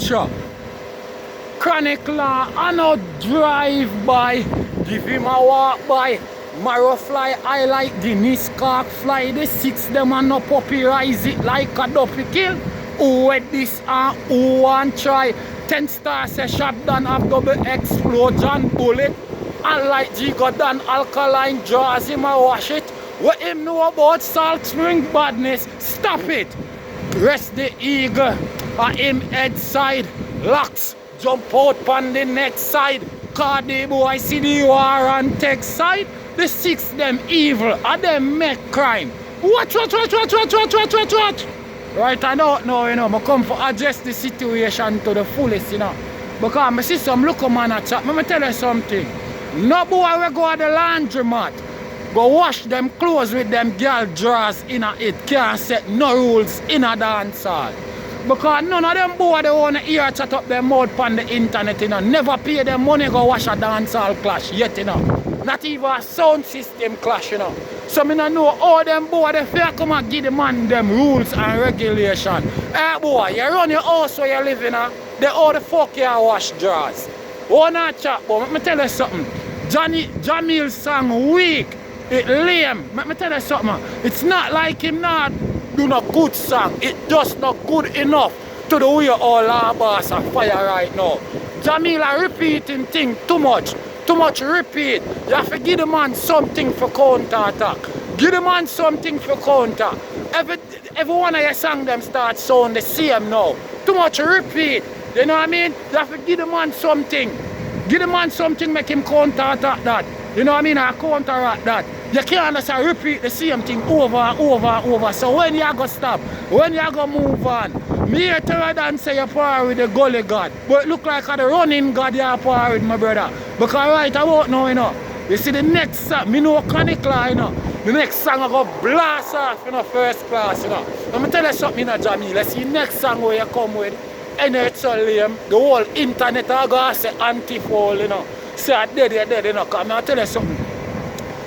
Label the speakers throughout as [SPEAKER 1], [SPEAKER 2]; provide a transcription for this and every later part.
[SPEAKER 1] picture. Chronic Law, I no drive by, give him a walk by. Marrow fly, I like the Niscark fly, the six them and no puppy rise it like a duffy kill. Who wet this and who want try? 10 stars a shot done have double explosion bullet. Unlike G got done alkaline draws him a wash it. What him know about Salt Spring badness? Stop it. Rest the eagle on him head side. Locks jump out on the next side. Cause the boy see the war on tech side. The six them evil and them make crime. Watch. Right, I don't know, you know, I come for adjust the situation to the fullest, you know. Because I see some local man at chat. Let me tell you something. No boy will go at the laundromat. Go wash them clothes with them girl drawers in it. Can't set no rules in a dance hall. Because none of them boy they want to hear chat up their mouth on the internet, you know. Never pay them money go wash a dance hall clash yet, you know. Not even a sound system clash, you know. So I don't know how them boy they fair come and give the man them rules and regulation. Hey boy, you run your house where you live in, they all the fuck you wash drawers. One not chat, but let me tell you something. Jamil's song weak. It lame. Let me tell you something. It's not like him not do no good song. It just not good enough to the way all our boss are fire right now. Jamil are repeating things too much. Too much repeat. You have to give the man something for counter attack. Give the man something for counter. Every one of your songs them start sound the same now. Too much repeat. You know what I mean? You have to give the man something. Give the man something, make him counter attack that. You know what I mean? Or counteract that. You can't just repeat the same thing over and over and over. So when you go stop, when you go move on, me here tell you say you're par with the gully god. But it look like the running god you're par with, my brother. Because right about now, you know, you see the next song, me know Chronic Law, you know. The next song I go blast off in the first class, you know. Let me tell you something, you know, Jamil. Let's see the next song where you come with. And it's so lame. The whole internet I go say anti-fall, you know. Say I dead, you know. Because I tell you something.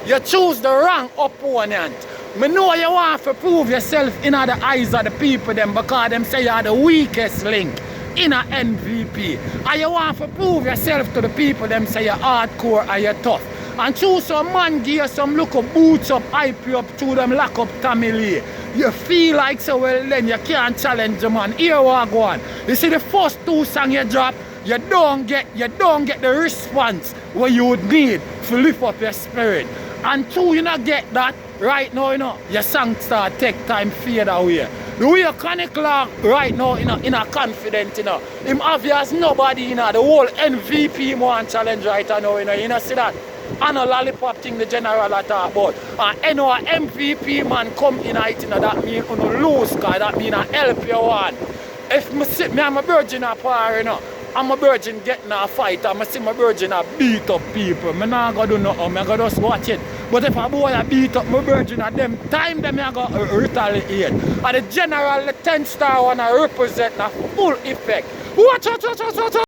[SPEAKER 1] You choose the wrong opponent. I know you want to prove yourself in the eyes of the people them because them say you're the weakest link in a MVP. And you want to prove yourself to the people them say you're hardcore and you're tough. And choose some man give you some look up boots up, hype you up to them lock up Tommy Lee. You feel like so well then you can't challenge the man. Here what go on. You see the first two songs you drop, you don't get the response what you would need to lift up your spirit. And two, you not get that right now, you know, your song start take time fade away. The way you Chronic Law right now, you know, in a confident, you know, him obvious nobody, you know, the whole MVP want challenge right now, you know, see that? And a lollipop thing the general I talk about. And you know, MVP man come in it, you know, that mean you know, lose, cause that mean I help you one. If me sit me I'm a virgin up par, you know. I'm a virgin getting a fight, I'm a see my virgin a beat up people. I'm not gonna do nothing, I'm gonna just watch it. But if a boy a beat up my virgin at them time, them I'm gonna retaliate. And the general, the 10 star one I represent a full effect. Watch out.